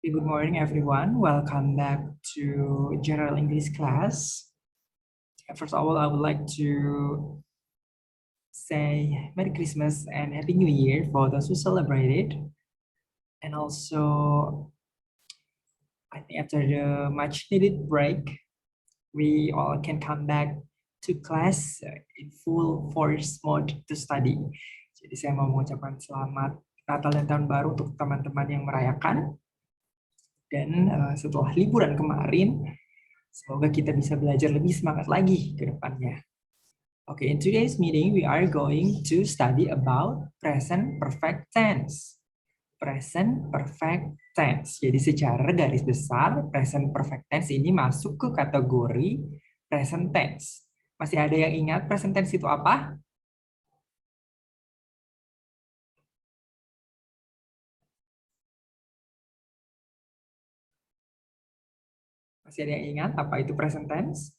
Good morning, everyone. Welcome back to General English class. First of all, I would like to say Merry Christmas and Happy New Year for those who celebrate it. And also, I think after the much needed break, we all can come back to class in full force mode to study. Jadi saya mau mengucapkan selamat Natal dan Tahun Baru untuk teman-teman yang merayakan. Dan setelah liburan kemarin, semoga kita bisa belajar lebih semangat lagi ke depannya. Okay, in today's meeting, we are going to study about present perfect tense. Present perfect tense. Jadi secara garis besar, present perfect tense ini masuk ke kategori present tense. Masih ada yang ingat present tense itu apa? Masih ada yang ingat apa itu present tense?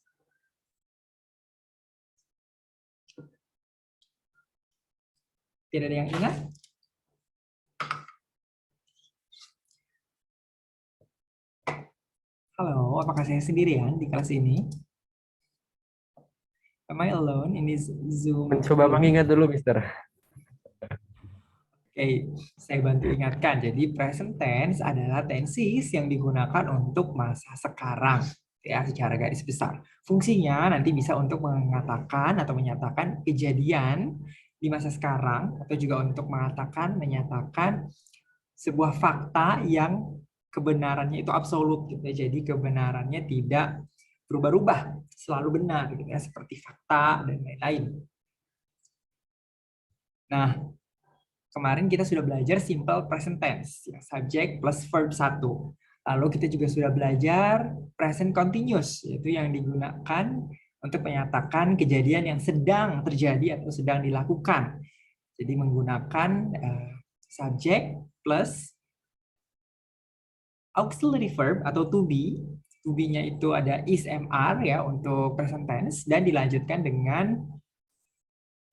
Tidak ada yang ingat? Halo, apakah saya sendirian di kelas ini? Am I alone in this Zoom? Mencoba mengingat dulu, Mister. Oke, saya bantu ingatkan. Jadi present tense adalah tenses yang digunakan untuk masa sekarang, ya, secara garis besar. Fungsinya nanti bisa untuk mengatakan atau menyatakan kejadian di masa sekarang, atau juga untuk mengatakan, menyatakan sebuah fakta yang kebenarannya itu absolut, gitu ya. Jadi kebenarannya tidak berubah-ubah, selalu benar, gitu ya, seperti fakta dan lain-lain. Nah, kemarin kita sudah belajar simple present tense, ya, subject plus verb 1. Lalu kita juga sudah belajar present continuous, yaitu yang digunakan untuk menyatakan kejadian yang sedang terjadi atau sedang dilakukan. Jadi menggunakan subject plus auxiliary verb atau to be. To be-nya itu ada is, mr ya untuk present tense, dan dilanjutkan dengan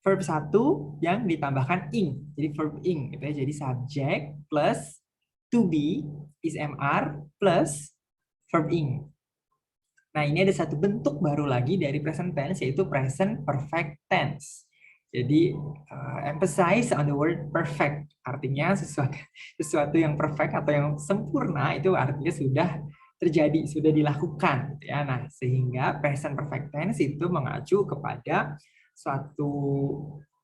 verb 1 yang ditambahkan ing. Jadi verb ing gitu ya. Jadi subject plus to be is mr plus verb ing. Nah, ini ada satu bentuk baru lagi dari present tense, yaitu present perfect tense. Jadi emphasize on the word perfect. Artinya sesuatu yang perfect atau yang sempurna itu artinya sudah terjadi, sudah dilakukan, ya. Nah, sehingga present perfect tense itu mengacu kepada suatu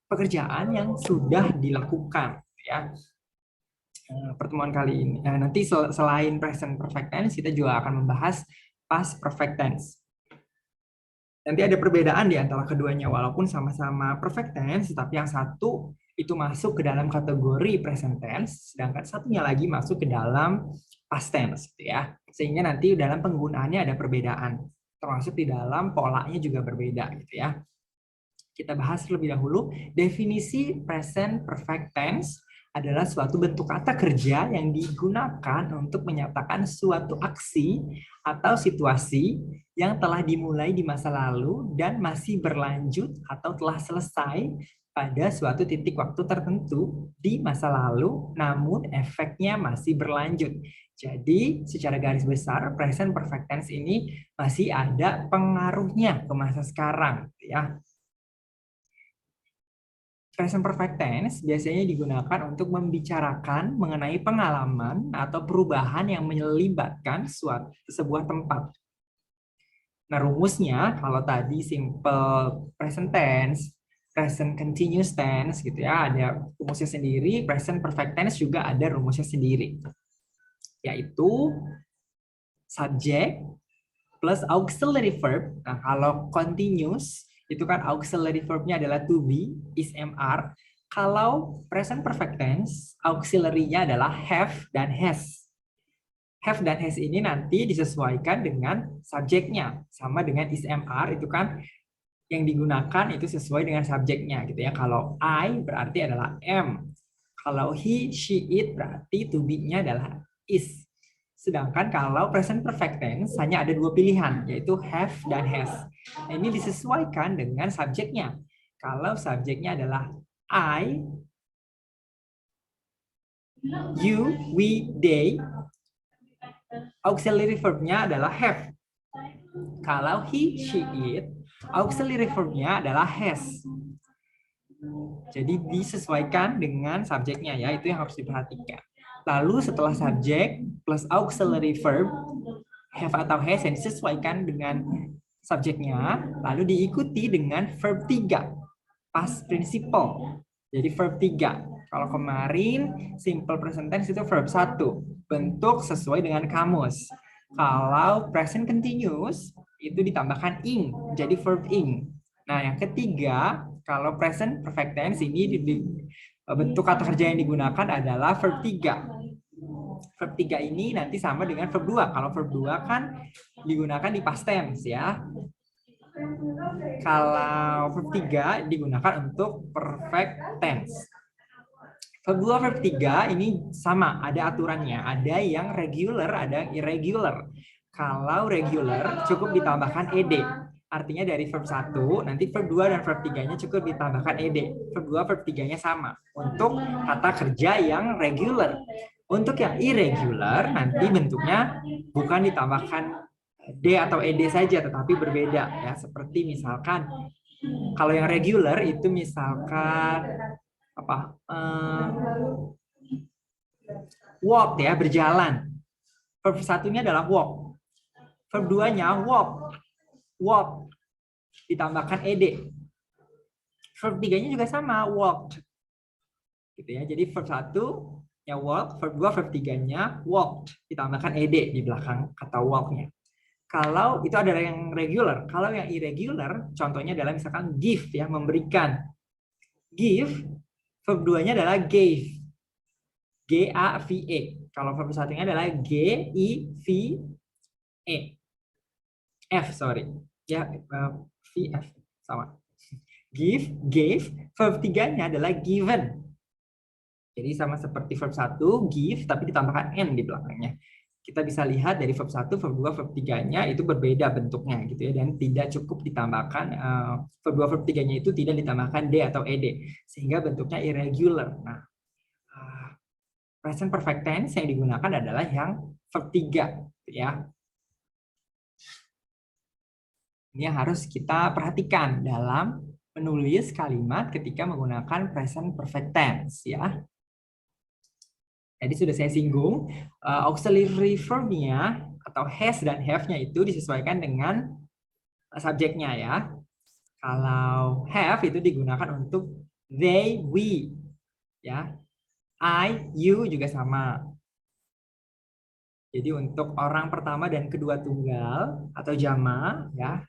pekerjaan yang sudah dilakukan, ya. Pertemuan kali ini nanti selain present perfect tense kita juga akan membahas past perfect tense. Nanti ada perbedaan di antara keduanya, walaupun sama-sama perfect tense, tapi yang satu itu masuk ke dalam kategori present tense, sedangkan satunya lagi masuk ke dalam past tense, gitu ya. Sehingga nanti dalam penggunaannya ada perbedaan, termasuk di dalam polanya juga berbeda, gitu ya. Kita bahas terlebih dahulu definisi present perfect tense adalah suatu bentuk kata kerja yang digunakan untuk menyatakan suatu aksi atau situasi yang telah dimulai di masa lalu dan masih berlanjut atau telah selesai pada suatu titik waktu tertentu di masa lalu, namun efeknya masih berlanjut. Jadi, secara garis besar, present perfect tense ini masih ada pengaruhnya ke masa sekarang, ya. Present perfect tense biasanya digunakan untuk membicarakan mengenai pengalaman atau perubahan yang melibatkan sebuah tempat. Nah, rumusnya kalau tadi simple present tense, present continuous tense gitu ya, ada rumusnya sendiri, present perfect tense juga ada rumusnya sendiri. Yaitu subject plus auxiliary verb. Nah, kalau continuous itu kan auxiliary verbnya adalah to be, is, mr. Kalau present perfect tense, auxiliary-nya adalah have dan has. Have dan has ini nanti disesuaikan dengan subjeknya. Sama dengan is, mr, itu kan yang digunakan itu sesuai dengan subjeknya gitu ya. Kalau I berarti adalah am. Kalau he, she, it berarti to be-nya adalah is. Sedangkan kalau present perfect tense hanya ada dua pilihan, yaitu have dan has. Nah, ini disesuaikan dengan subjeknya. Kalau subjeknya adalah I, you, we, they, auxiliary verb-nya adalah have. Kalau he, she, it, auxiliary verb-nya adalah has. Jadi disesuaikan dengan subjeknya ya, itu yang harus diperhatikan. Lalu setelah subjek plus auxiliary verb, have atau has yang disesuaikan dengan subjeknya, lalu diikuti dengan verb 3, past participle. Jadi verb 3. Kalau kemarin simple present tense itu verb 1, bentuk sesuai dengan kamus. Kalau present continuous itu ditambahkan ing, jadi verb ing. Nah, yang ketiga, kalau present perfect tense ini bentuk kata kerja yang digunakan adalah verb 3. Verb 3 ini nanti sama dengan verb 2. Kalau verb 2 kan digunakan di past tense ya. Kalau verb 3 digunakan untuk perfect tense. Verb 2, verb 3 ini sama, ada aturannya. Ada yang regular, ada yang irregular. Kalau regular cukup ditambahkan ed. Artinya dari verb 1, nanti verb 2 dan verb 3-nya cukup ditambahkan ed. Verb 2, verb 3-nya sama. Untuk kata kerja yang regular. Untuk yang irregular, nanti bentuknya bukan ditambahkan d atau ed saja, tetapi berbeda. Ya, seperti misalkan, kalau yang regular itu misalkan apa? Walk ya, berjalan. Verb satunya adalah walk. Verb 2-nya walk. Walk. Ditambahkan ed. Verb 3-nya juga sama, walked. Gitu ya. Jadi verb 1-nya walk, verb 2, verb 3-nya walked. Ditambahkan ed di belakang kata walk-nya. Kalau itu adalah yang regular. Kalau yang irregular, contohnya adalah misalkan give ya, memberikan. Give, verb 2-nya adalah gave. G-A-V-E. Kalau verb satunya adalah G-I-V-E. F, sorry. Ya, V-F. Sama. Give, gave. Verb 3-nya adalah given. Jadi sama seperti verb 1, give, tapi ditambahkan N di belakangnya. Kita bisa lihat dari verb 1, verb 2, verb 3-nya itu berbeda bentuknya gitu ya, dan tidak cukup ditambahkan verb 2, verb 3-nya itu tidak ditambahkan D atau ED, sehingga bentuknya irregular. Nah, present perfect tense yang digunakan adalah yang verb 3 ya. Ini yang harus kita perhatikan dalam menulis kalimat ketika menggunakan present perfect tense ya. Jadi sudah saya singgung, auxiliary verb-nya atau has dan have-nya itu disesuaikan dengan subjeknya ya. Kalau have itu digunakan untuk they, we, ya. I, you juga sama. Jadi untuk orang pertama dan kedua tunggal atau jama, ya,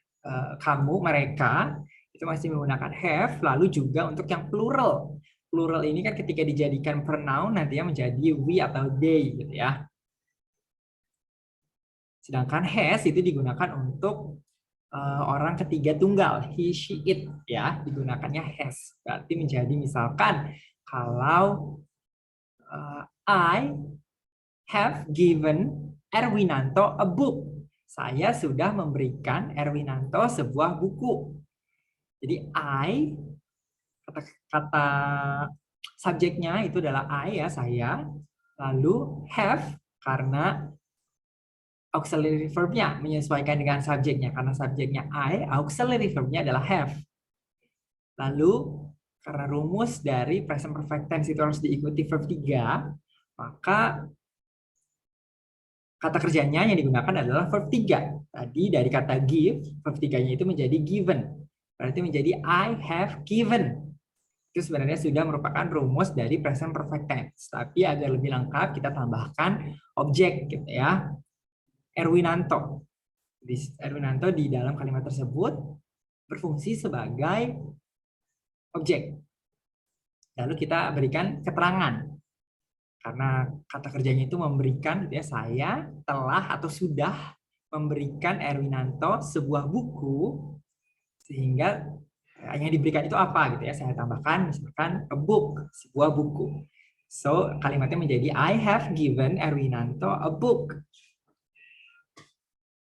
kamu, mereka itu masih menggunakan have. Lalu juga untuk yang plural. Plural ini kan ketika dijadikan pronoun nantinya menjadi we atau they gitu ya. Sedangkan has itu digunakan untuk orang ketiga tunggal, he, she, it ya, digunakannya has. Berarti menjadi misalkan kalau I have given Erwinanto a book. Saya sudah memberikan Erwinanto sebuah buku. Jadi I, kata subjeknya itu adalah I ya, saya. Lalu have karena auxiliary verb-nya menyesuaikan dengan subjeknya. Karena subjeknya I, auxiliary verb-nya adalah have. Lalu karena rumus dari present perfect tense itu harus diikuti verb 3, maka kata kerjanya yang digunakan adalah verb 3. Tadi dari kata give, verb 3-nya itu menjadi given. Berarti menjadi I have given. Itu sebenarnya sudah merupakan rumus dari present perfect tense. Tapi agar lebih lengkap kita tambahkan objek gitu ya. Erwinanto. Erwinanto di dalam kalimat tersebut berfungsi sebagai objek. Lalu kita berikan keterangan. Karena kata kerjanya itu memberikan, ya, saya telah atau sudah memberikan Erwinanto sebuah buku, sehingga yang diberikan itu apa gitu ya, saya tambahkan misalkan a book, sebuah buku. So kalimatnya menjadi I have given Erwinanto a book.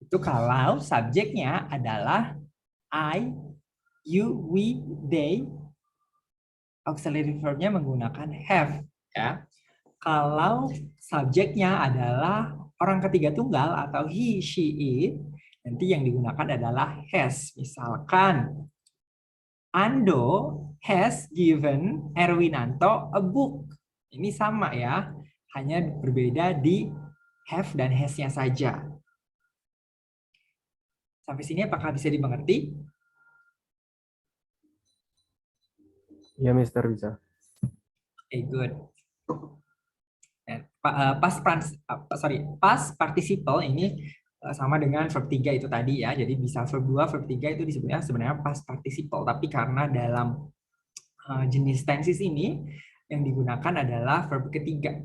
Itu kalau subjeknya adalah I, you, we, they, auxiliary verb-nya menggunakan have ya. Kalau subjeknya adalah orang ketiga tunggal atau he, she, it, nanti yang digunakan adalah has. Misalkan, Ando has given Erwinanto a book. Ini sama ya, hanya berbeda di have dan has-nya saja. Sampai sini apakah bisa dimengerti? Ya, Mister, bisa. Okay, good. Past participle ini sama dengan verb 3 itu tadi ya. Jadi bisa verb 2, verb 3 itu disebutnya sebenarnya past participle. Tapi karena dalam jenis tenses ini yang digunakan adalah verb ketiga.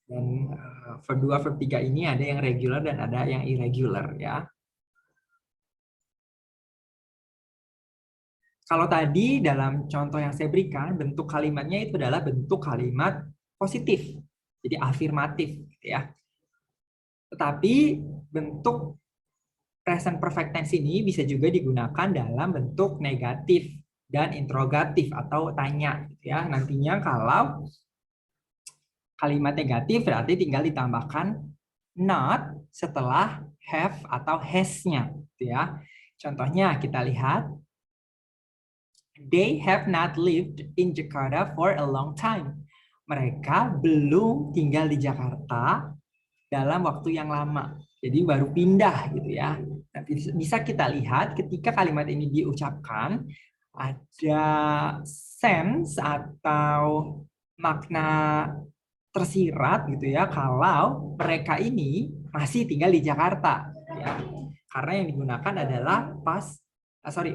Dan verb 2, verb 3 ini ada yang regular dan ada yang irregular ya. Kalau tadi dalam contoh yang saya berikan, bentuk kalimatnya itu adalah bentuk kalimat positif. Jadi afirmatif gitu ya. Tetapi bentuk present perfect tense ini bisa juga digunakan dalam bentuk negatif dan interrogatif atau tanya gitu ya. Nantinya kalau kalimat negatif berarti tinggal ditambahkan not setelah have atau has-nya gitu ya. Contohnya kita lihat, they have not lived in Jakarta for a long time. Mereka belum tinggal di Jakarta dalam waktu yang lama. Jadi baru pindah gitu ya. Nah, bisa kita lihat ketika kalimat ini diucapkan ada sense atau makna tersirat gitu ya kalau mereka ini masih tinggal di Jakarta ya. Karena yang digunakan adalah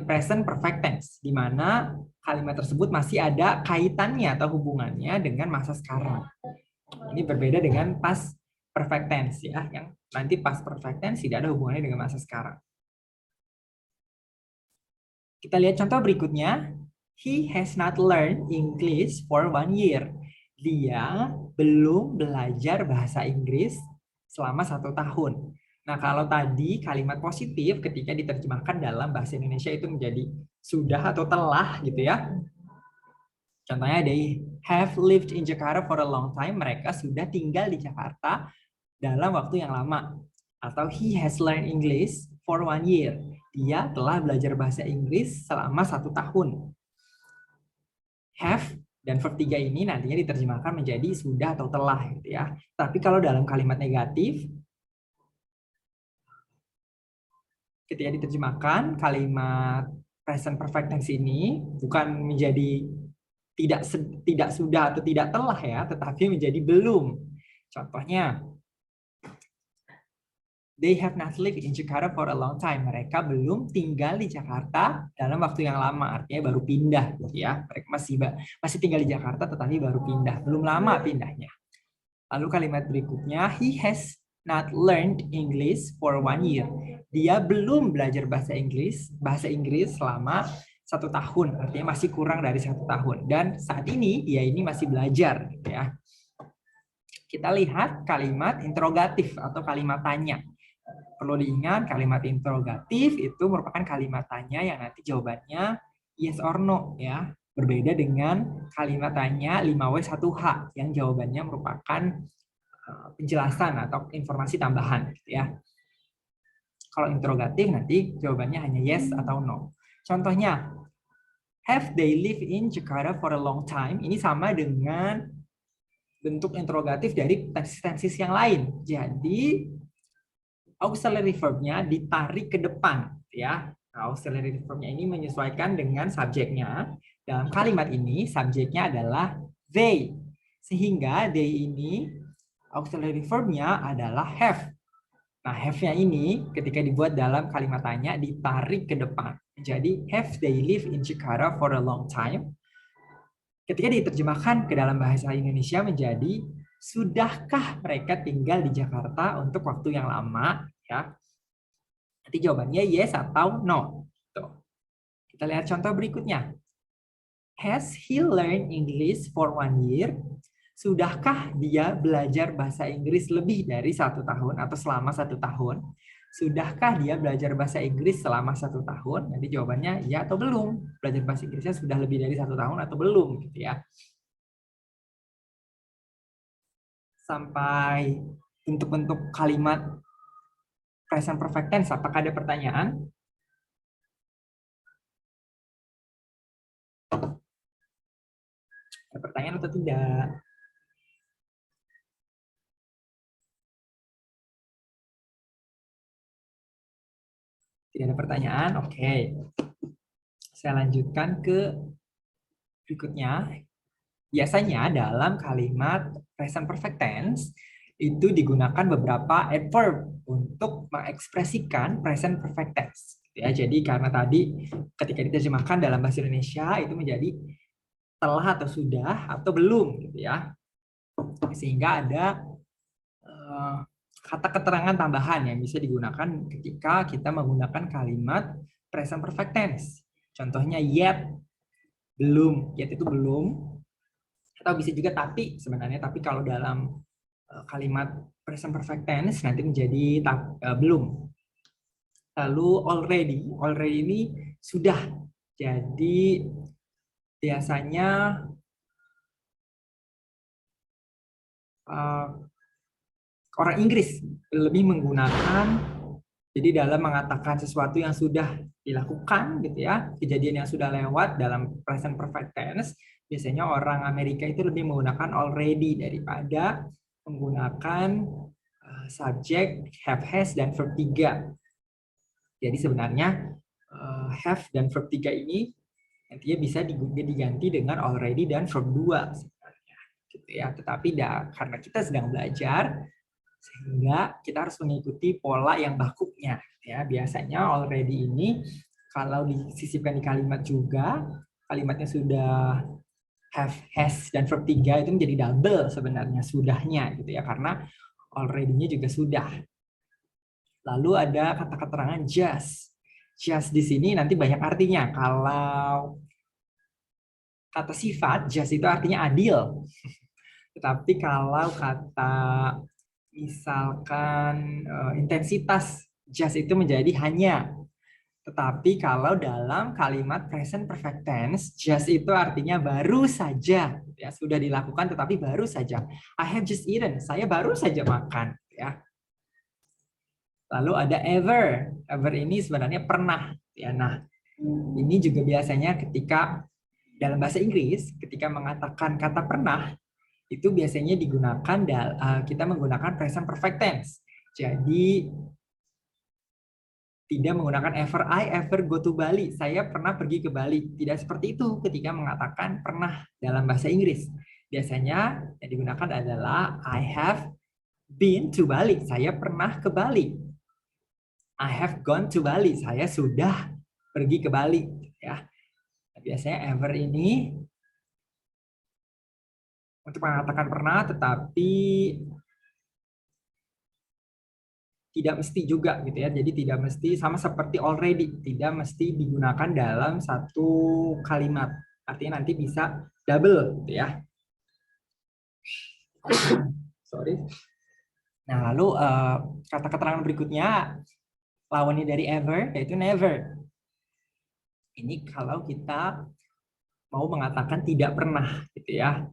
present perfect tense di mana kalimat tersebut masih ada kaitannya atau hubungannya dengan masa sekarang. Ini berbeda dengan past perfect tense ya, yang nanti past perfect tense tidak ada hubungannya dengan masa sekarang. Kita lihat contoh berikutnya. He has not learned English for 1 year. Dia belum belajar bahasa Inggris selama 1 tahun. Nah, kalau tadi kalimat positif ketika diterjemahkan dalam bahasa Indonesia itu menjadi sudah atau telah gitu ya. Contohnya, they have lived in Jakarta for a long time. Mereka sudah tinggal di Jakarta dalam waktu yang lama. Atau he has learned English for 1 year. Dia telah belajar bahasa Inggris selama 1 tahun. Have dan verb 3 ini nantinya diterjemahkan menjadi sudah atau telah gitu ya. Tapi kalau dalam kalimat negatif, ketika diterjemahkan kalimat present perfect tense ini bukan menjadi tidak sudah atau tidak telah ya, tetapi menjadi belum. Contohnya, they have not lived in Jakarta for a long time. Mereka belum tinggal di Jakarta dalam waktu yang lama, artinya baru pindah gitu ya. Mereka masih tinggal di Jakarta tetapi baru pindah, belum lama pindahnya. Lalu kalimat berikutnya, he has not learned English for 1 year. Dia belum belajar bahasa Inggris selama 1 tahun, artinya masih kurang dari 1 tahun. Dan saat ini dia ini masih belajar gitu ya. Kita lihat kalimat interrogatif atau kalimat tanya. Perlu diingat kalimat interrogatif itu merupakan kalimat tanya yang nanti jawabannya yes or no ya. Berbeda dengan kalimat tanya 5W1H yang jawabannya merupakan penjelasan atau informasi tambahan gitu ya. Kalau interrogatif nanti jawabannya hanya yes atau no. Contohnya, have they lived in Jakarta for a long time? Ini sama dengan bentuk interrogatif dari tenses yang lain. Jadi auxiliary verb-nya ditarik ke depan ya. Nah, auxiliary verb-nya ini menyesuaikan dengan subjeknya. Dalam kalimat ini subjeknya adalah they. Sehingga they ini auxiliary verb-nya adalah have. Nah, have-nya ini ketika dibuat dalam kalimat tanya ditarik ke depan. Jadi have they lived in Jakarta for a long time? Ketika diterjemahkan ke dalam bahasa Indonesia menjadi sudahkah mereka tinggal di Jakarta untuk waktu yang lama? Ya, nanti jawabannya yes atau no. Tuh. Kita lihat contoh berikutnya. Has he learned English for 1 year? Sudahkah dia belajar bahasa Inggris lebih dari 1 tahun atau selama 1 tahun? Sudahkah dia belajar bahasa Inggris selama 1 tahun? Nanti jawabannya ya atau belum. Belajar bahasa Inggrisnya sudah lebih dari 1 tahun atau belum, gitu ya. Sampai bentuk-bentuk kalimat present perfect tense. Apakah ada pertanyaan? Ada pertanyaan atau tidak? Tidak ada pertanyaan? Oke. Saya lanjutkan ke berikutnya. Biasanya dalam kalimat present perfect tense itu digunakan beberapa adverb untuk mengekspresikan present perfect tense. Ya, jadi karena tadi ketika diterjemahkan dalam bahasa Indonesia itu menjadi telah atau sudah atau belum gitu ya. Sehingga ada kata keterangan tambahan yang bisa digunakan ketika kita menggunakan kalimat present perfect tense. Contohnya yet, belum, yet itu belum. Atau bisa juga tapi sebenarnya, tapi kalau dalam kalimat present perfect tense nanti menjadi belum. Lalu already ini sudah. Jadi biasanya orang Inggris lebih menggunakan, jadi dalam mengatakan sesuatu yang sudah dilakukan gitu ya, kejadian yang sudah lewat dalam present perfect tense, biasanya orang Amerika itu lebih menggunakan already daripada menggunakan subjek, have, has, dan verb 3. Jadi sebenarnya have dan verb 3 ini nantinya bisa diganti dengan already dan verb 2 sebenarnya. Gitu ya. Tetapi karena kita sedang belajar, sehingga kita harus mengikuti pola yang bakuknya. Ya, biasanya already ini kalau disisipkan di kalimat juga, kalimatnya sudah have, has, dan verb 3 itu menjadi double sebenarnya sudahnya gitu ya, karena already-nya juga sudah. Lalu ada kata keterangan just. Just di sini nanti banyak artinya. Kalau kata sifat, just itu artinya adil. Tetapi kalau kata misalkan intensitas, just itu menjadi hanya. Tetapi kalau dalam kalimat present perfect tense, just itu artinya baru saja. Ya, sudah dilakukan tetapi baru saja. I have just eaten. Saya baru saja makan. Ya. Lalu ada ever. Ever ini sebenarnya pernah. Ya, nah, ini juga biasanya ketika dalam bahasa Inggris, ketika mengatakan kata pernah, itu biasanya digunakan, kita menggunakan present perfect tense. Jadi, tidak menggunakan ever. I ever go to Bali. Saya pernah pergi ke Bali. Tidak seperti itu ketika mengatakan pernah dalam bahasa Inggris. Biasanya yang digunakan adalah I have been to Bali. Saya pernah ke Bali. I have gone to Bali. Saya sudah pergi ke Bali. Ya. Biasanya ever ini untuk mengatakan pernah, tetapi tidak mesti juga gitu ya. Jadi tidak mesti, sama seperti already, tidak mesti digunakan dalam satu kalimat. Artinya nanti bisa double gitu ya. Sorry. Nah, lalu kata keterangan berikutnya lawannya dari ever yaitu never. Ini kalau kita mau mengatakan tidak pernah gitu ya.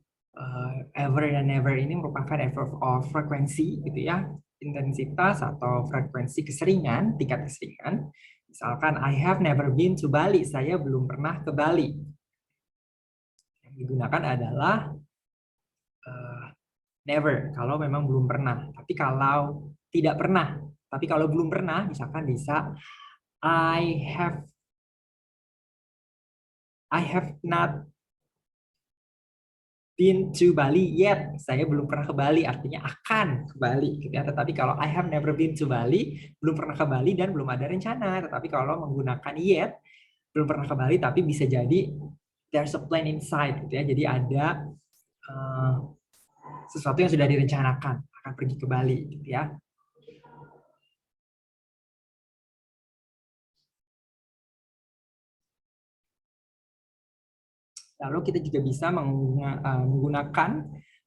Ever dan never ini merupakan adverb of frequency gitu ya, intensitas atau frekuensi keseringan, tingkat keseringan. Misalkan I have never been to Bali, saya belum pernah ke Bali. Yang digunakan adalah never kalau memang belum pernah. Tapi kalau tidak pernah, tapi kalau belum pernah, misalkan bisa I have not been to Bali yet. Saya belum pernah ke Bali, artinya akan ke Bali. Gitu ya. Tetapi kalau I have never been to Bali, belum pernah ke Bali dan belum ada rencana. Tetapi kalau menggunakan yet, belum pernah ke Bali, tapi bisa jadi there's a plan inside. Gitu ya. Jadi ada sesuatu yang sudah direncanakan, akan pergi ke Bali. Gitu ya. Lalu kita juga bisa menggunakan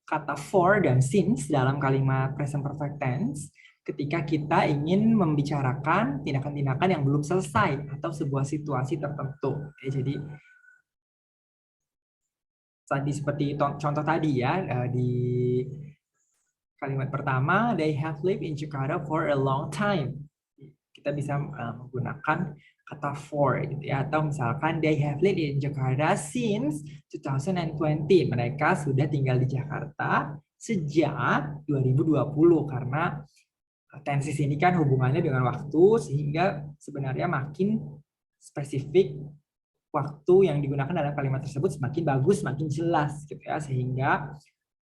kata for dan since dalam kalimat present perfect tense ketika kita ingin membicarakan tindakan-tindakan yang belum selesai atau sebuah situasi tertentu. Oke, jadi tadi seperti contoh tadi ya, di Kalimat pertama, they have lived in Jakarta for a long time. Kita bisa menggunakan kata for gitu ya, atau misalkan they have lived in Jakarta since 2020. Mereka sudah tinggal di Jakarta sejak 2020 karena tenses ini kan hubungannya dengan waktu, sehingga sebenarnya makin spesifik waktu yang digunakan dalam kalimat tersebut semakin bagus, semakin jelas gitu ya, sehingga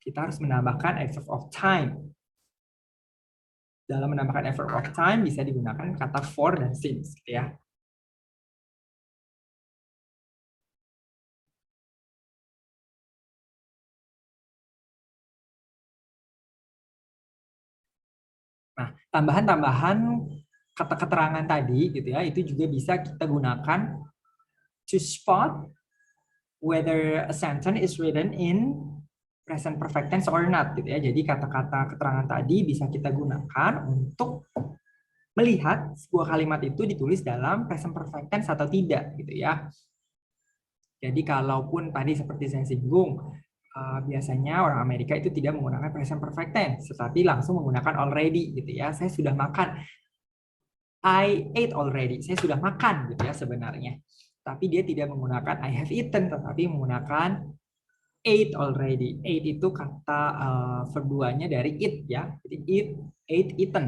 kita harus menambahkan effort of time. Dalam menambahkan effort of time bisa digunakan kata for dan since gitu ya. Nah, tambahan-tambahan kata keterangan tadi gitu ya, itu juga bisa kita gunakan to spot whether a sentence is written in present perfect tense or not gitu ya. Jadi kata-kata keterangan tadi bisa kita gunakan untuk melihat sebuah kalimat itu ditulis dalam present perfect tense atau tidak gitu ya. Jadi kalaupun tadi seperti saya singgung, biasanya orang Amerika itu tidak menggunakan present perfect tense, tetapi langsung menggunakan already gitu ya. Saya sudah makan. I ate already. Saya sudah makan gitu ya sebenarnya. Tapi dia tidak menggunakan I have eaten, tetapi menggunakan ate already. Ate itu kata verb 2-nya dari eat ya. Jadi eat, ate, eaten.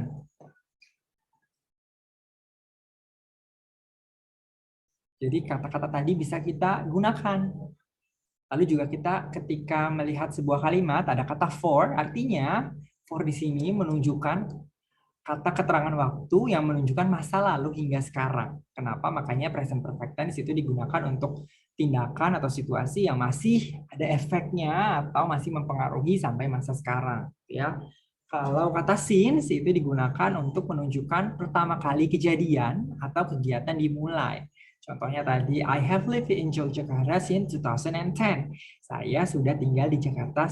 Jadi kata-kata tadi bisa kita gunakan. Lalu juga kita ketika melihat sebuah kalimat ada kata for, artinya for di sini menunjukkan kata keterangan waktu yang menunjukkan masa lalu hingga sekarang. Kenapa? Makanya present perfect tense itu digunakan untuk tindakan atau situasi yang masih ada efeknya atau masih mempengaruhi sampai masa sekarang, ya. Kalau kata since itu digunakan untuk menunjukkan pertama kali kejadian atau kegiatan dimulai. Contohnya tadi, I have lived in Yogyakarta since 2010. Saya sudah tinggal di Yogyakarta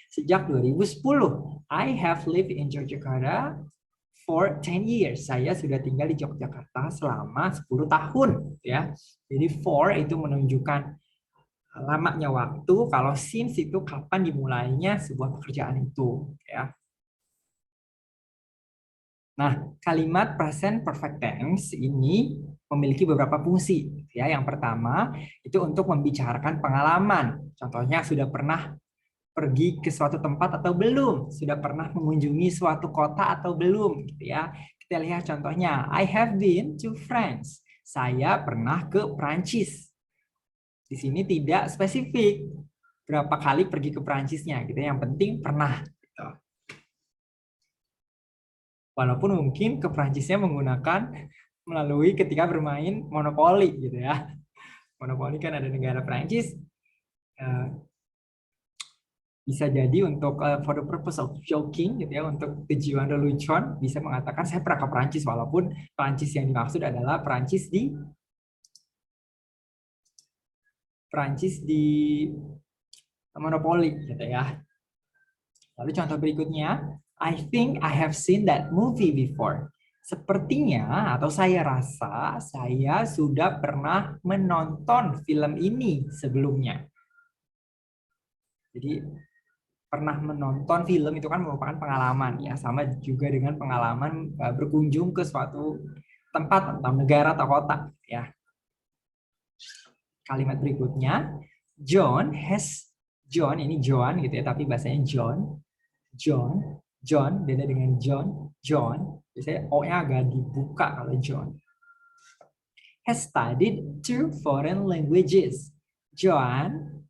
sejak 2010. I have lived in Yogyakarta for 10 years. Saya sudah tinggal di Yogyakarta selama 10 tahun. Ya. Jadi for itu menunjukkan lamanya waktu, kalau since itu kapan dimulainya sebuah pekerjaan itu. Ya. Nah, kalimat present perfect tense ini memiliki beberapa fungsi. Ya, yang pertama itu untuk membicarakan pengalaman. Contohnya sudah pernah pergi ke suatu tempat atau belum, sudah pernah mengunjungi suatu kota atau belum, gitu ya. Kita lihat contohnya, I have been to France. Saya pernah ke Prancis. Di sini tidak spesifik berapa kali pergi ke Prancisnya, gitu. Yang penting pernah. Gitu. Walaupun mungkin ke Prancisnya menggunakan melalui ketika bermain monopoli, gitu ya. Monopoli kan ada negara Prancis. Bisa jadi untuk for the purpose of joking gitu ya, untuk tujuan lelucon bisa mengatakan saya pernah ke Perancis, walaupun Perancis yang dimaksud adalah Perancis di monopoli gitu ya. Lalu contoh berikutnya, I think I have seen that movie before. Sepertinya atau saya rasa saya sudah pernah menonton film ini sebelumnya. Jadi pernah menonton film itu kan merupakan pengalaman ya, sama juga dengan pengalaman berkunjung ke suatu tempat atau negara atau kota ya. Kalimat berikutnya, John ini John gitu ya, tapi bahasanya John beda dengan John biasanya O-nya agak dibuka kalau John. Has studied 2 foreign languages. John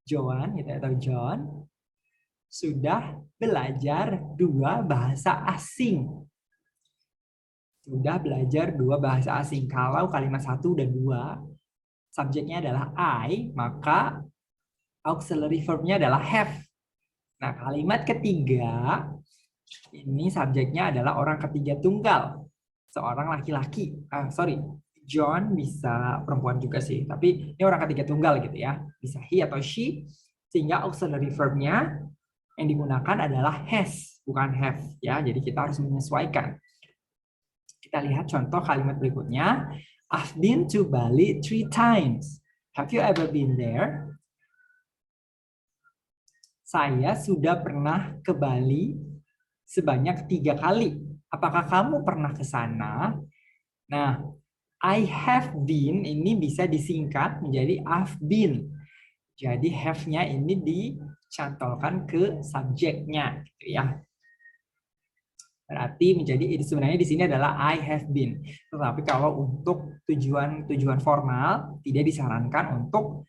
gitu ya, atau John sudah belajar 2 bahasa asing. Sudah belajar 2 bahasa asing. Kalau kalimat 1 dan 2, subjeknya adalah I, maka auxiliary verb-nya adalah have. Nah, kalimat ketiga, ini subjeknya adalah orang ketiga tunggal. Seorang laki-laki. John bisa perempuan juga sih. Tapi ini orang ketiga tunggal gitu ya. Bisa he atau she. Sehingga auxiliary verb-nya yang digunakan adalah has, bukan have ya. Jadi kita harus menyesuaikan. Kita lihat contoh kalimat berikutnya. I've been to Bali 3 times. Have you ever been there? Saya sudah pernah ke Bali sebanyak 3 kali. Apakah kamu pernah ke sana? Nah, I have been ini bisa disingkat menjadi I've been. Jadi have-nya ini dicantolkan ke subjeknya, gitu ya. Berarti menjadi ini sebenarnya di sini adalah I have been. Tetapi kalau untuk tujuan formal tidak disarankan untuk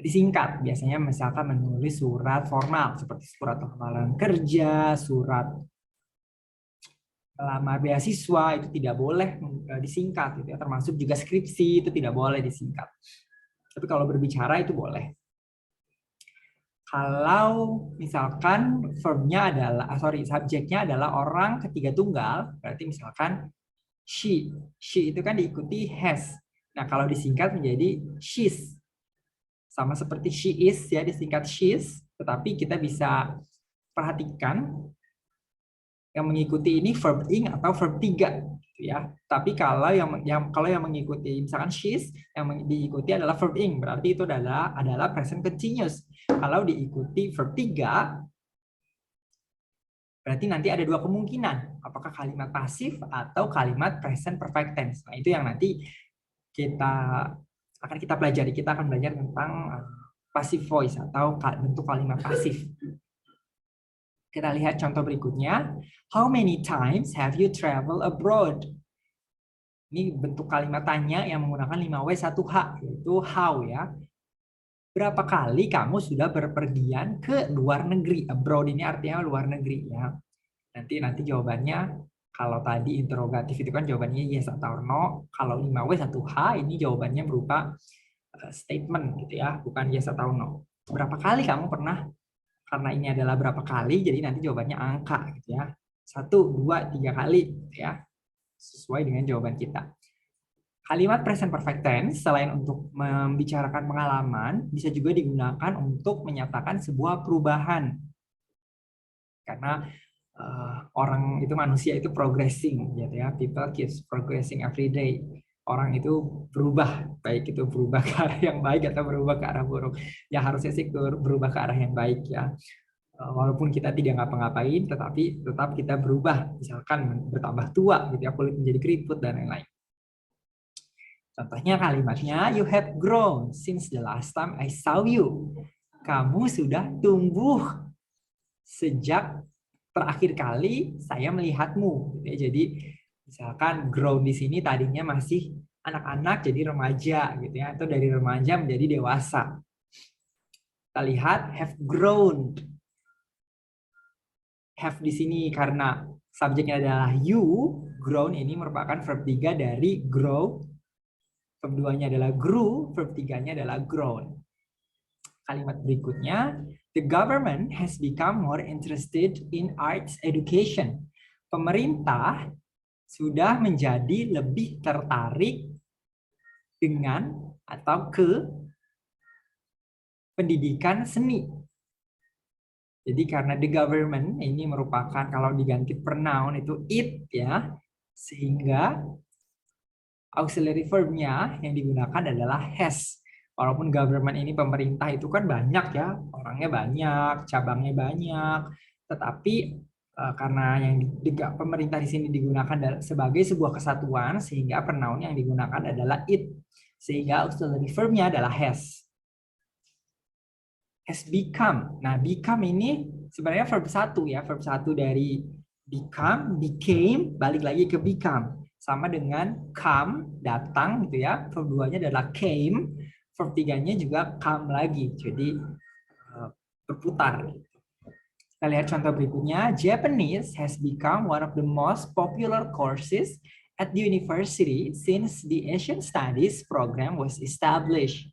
disingkat. Biasanya misalkan menulis surat formal seperti surat lamaran kerja, surat melamar beasiswa itu tidak boleh disingkat, gitu ya. Termasuk juga skripsi itu tidak boleh disingkat. Tapi kalau berbicara itu boleh. Kalau misalkan verbnya adalah, subjeknya adalah orang ketiga tunggal, berarti misalkan she itu kan diikuti has. Nah, kalau disingkat menjadi she's. Sama seperti she is ya, disingkat she's, tetapi kita bisa perhatikan yang mengikuti ini verb ing atau verb 3 gitu ya. Tapi kalau yang mengikuti misalkan she's, yang diikuti adalah verb ing, berarti itu adalah present continuous. Kalau diikuti verb 3 berarti nanti ada 2 kemungkinan, apakah kalimat pasif atau kalimat present perfect tense. Nah, itu yang nanti akan kita pelajari. Kita akan belajar tentang passive voice atau bentuk kalimat pasif. Kita lihat contoh berikutnya. How many times have you traveled abroad? Ini bentuk kalimat tanya yang menggunakan 5W1H, yaitu how ya. Berapa kali kamu sudah berpergian ke luar negeri? Abroad ini artinya luar negeri ya. Nanti jawabannya, kalau tadi interrogatif itu kan jawabannya yes atau no. Kalau 5W1H ini jawabannya berupa statement gitu ya, bukan yes atau no. Berapa kali kamu pernah? Karena ini adalah berapa kali, jadi nanti jawabannya angka gitu ya. 1, 2, 3 kali gitu ya. Sesuai dengan jawaban kita. Kalimat present perfect tense selain untuk membicarakan pengalaman, bisa juga digunakan untuk menyatakan sebuah perubahan. Karena orang itu, manusia itu progressing gitu ya. People keeps progressing every day. Orang itu berubah, baik itu berubah ke arah yang baik atau berubah ke arah buruk. Ya harusnya sih berubah ke arah yang baik ya. Walaupun kita tidak ngapa-ngapain, tetapi tetap kita berubah. Misalkan bertambah tua gitu ya, kulit menjadi keriput dan lain-lain. Contohnya kalimatnya, you have grown since the last time I saw you. Kamu sudah tumbuh sejak terakhir kali saya melihatmu. Jadi misalkan grown di sini tadinya masih anak-anak jadi remaja gitu ya, atau dari remaja menjadi dewasa. Kita lihat have grown. Have di sini karena subjeknya adalah you, grown ini merupakan verb 3 dari grow. Verb 2-nya adalah grew, verb 3-nya adalah grown. Kalimat berikutnya, the government has become more interested in arts education. Pemerintah sudah menjadi lebih tertarik dengan atau ke pendidikan seni. Jadi karena the government ini merupakan, kalau diganti pronoun itu it ya, sehingga auxiliary verb-nya yang digunakan adalah has. Walaupun government ini pemerintah itu kan banyak ya, orangnya banyak, cabangnya banyak, tetapi karena yang pemerintah di sini digunakan sebagai sebuah kesatuan, sehingga pronoun yang digunakan adalah it, sehingga auxiliary verb-nya adalah has. Has become. Nah, become ini sebenarnya verb 1 ya, verb 1 dari become, became, balik lagi ke become. Sama dengan come, datang gitu ya. Verb 2-nya adalah came, verb 3-nya juga come lagi. Jadi berputar. Kita lihat contoh berikutnya. Japanese has become one of the most popular courses at the university since the Asian Studies program was established.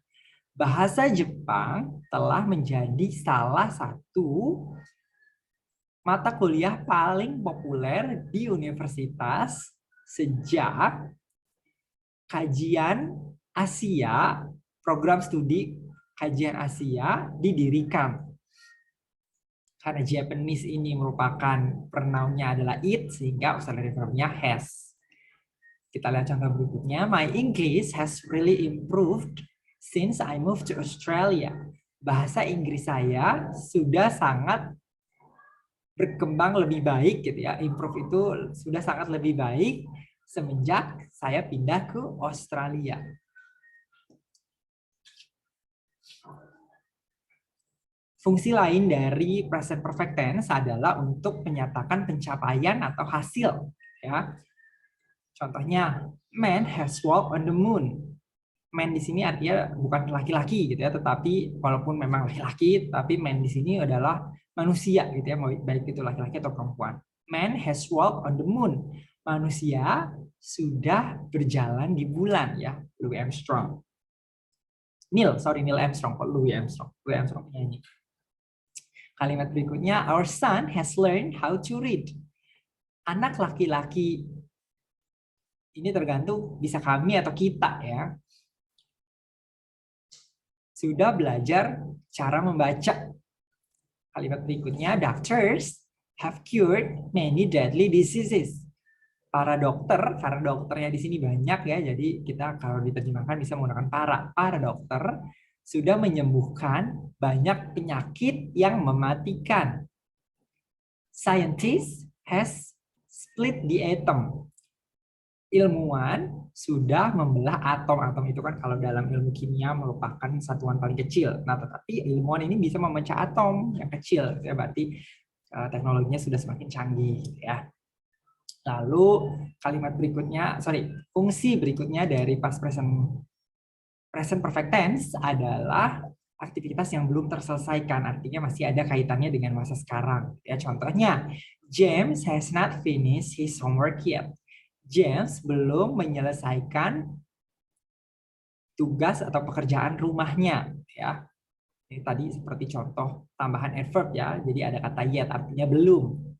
Bahasa Jepang telah menjadi salah satu mata kuliah paling populer di universitas sejak kajian Asia, program studi kajian Asia didirikan. Karena Japanese ini merupakan pronoun-nya adalah it, sehingga auxiliary verb-nya has. Kita lihat contoh berikutnya. My English has really improved since I moved to Australia. bahasa Inggris saya sudah sangat berkembang lebih baik gitu ya. Improve itu sudah sangat lebih baik semenjak saya pindah ke Australia. Fungsi lain dari present perfect tense adalah untuk menyatakan pencapaian atau hasil ya. Contohnya, man has walked on the moon. Man di sini artinya bukan laki-laki gitu ya, tetapi walaupun memang laki-laki, tapi man di sini adalah manusia gitu ya, baik itu laki-laki atau perempuan. Man has walked on the moon. Manusia sudah berjalan di bulan ya, Louis Armstrong. Neil Armstrong, kok Louis Armstrong. Louis Armstrong penyanyi. Kalimat berikutnya, our son has learned how to read. Anak laki-laki ini tergantung bisa kami atau kita ya. Sudah belajar cara membaca. Kalimat berikutnya, doctors have cured many deadly diseases. Para dokter, karena dokternya di sini banyak ya, jadi kita kalau diterjemahkan bisa menggunakan para dokter sudah menyembuhkan banyak penyakit yang mematikan. Scientists has split the atom. Ilmuwan sudah membelah atom. Atom itu kan kalau dalam ilmu kimia merupakan satuan paling kecil. Nah, tetapi ilmuwan ini bisa memecah atom yang kecil. Ya, berarti teknologinya sudah semakin canggih. Ya. Lalu kalimat berikutnya, fungsi berikutnya dari past present perfect tense adalah aktivitas yang belum terselesaikan. Artinya masih ada kaitannya dengan masa sekarang. Ya, contohnya, James has not finished his homework yet. James belum menyelesaikan tugas atau pekerjaan rumahnya ya. Ini tadi seperti contoh tambahan adverb ya. Jadi ada kata yet artinya belum.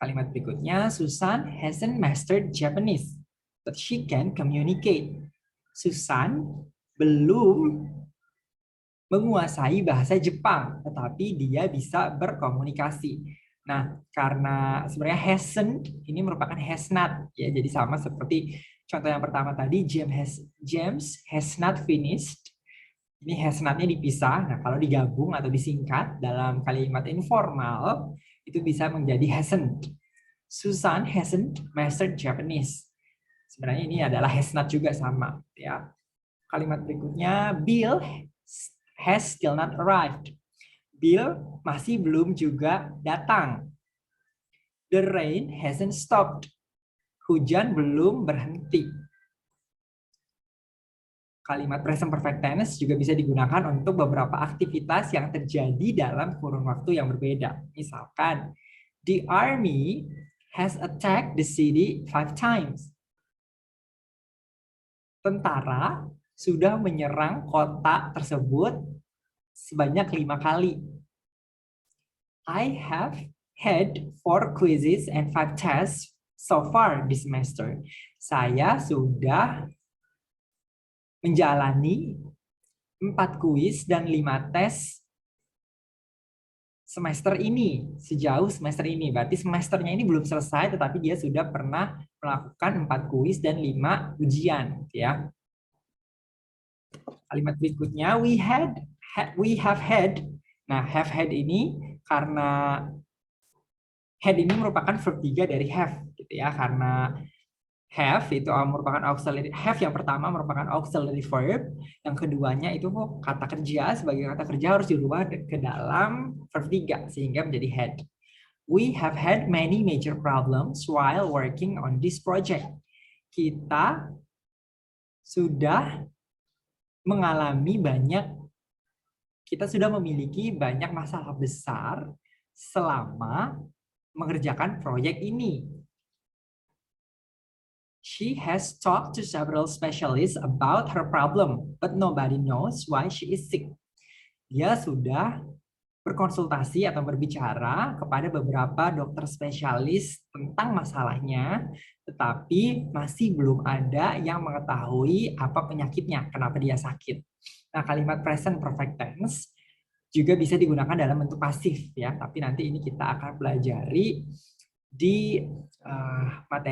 Kalimat berikutnya, Susan hasn't mastered Japanese, but she can communicate. Susan belum menguasai bahasa Jepang, tetapi dia bisa berkomunikasi. Nah, karena sebenarnya hasn't ini merupakan has not ya, jadi sama seperti contoh yang pertama tadi, James has not finished. Ini has not-nya dipisah. Nah, kalau digabung atau disingkat dalam kalimat informal itu bisa menjadi hasn't. Susan hasn't mastered Japanese. Sebenarnya ini adalah has not juga sama ya. Kalimat berikutnya, Bill has still not arrived. Bill masih belum juga datang. The rain hasn't stopped. Hujan belum berhenti. Kalimat present perfect tense juga bisa digunakan untuk beberapa aktivitas yang terjadi dalam kurun waktu yang berbeda. Misalkan, the army has attacked the city 5 times. Tentara sudah menyerang kota tersebut sebanyak 5 kali. I have had 4 quizzes and 5 tests so far this semester. Saya sudah menjalani 4 kuis dan 5 tes semester ini, sejauh semester ini. Berarti semesternya ini belum selesai, tetapi dia sudah pernah melakukan 4 kuis dan 5 ujian. Ya. Kalimat berikutnya, we have had. Nah, have had ini karena had ini merupakan verb 3 dari have gitu ya, karena have itu merupakan auxiliary, have yang pertama merupakan auxiliary verb, yang keduanya itu kata kerja, sebagai kata kerja harus dirubah ke dalam verb 3 sehingga menjadi had. We have had many major problems while working on this project. Kita sudah memiliki banyak masalah besar selama mengerjakan proyek ini. She has talked to several specialists about her problem, but nobody knows why she is sick. Dia sudah berkonsultasi atau berbicara kepada beberapa dokter spesialis tentang masalahnya, tetapi masih belum ada yang mengetahui apa penyakitnya, kenapa dia sakit. Nah, kalimat present perfect tense juga bisa digunakan dalam bentuk pasif ya, tapi nanti ini kita akan pelajari di materi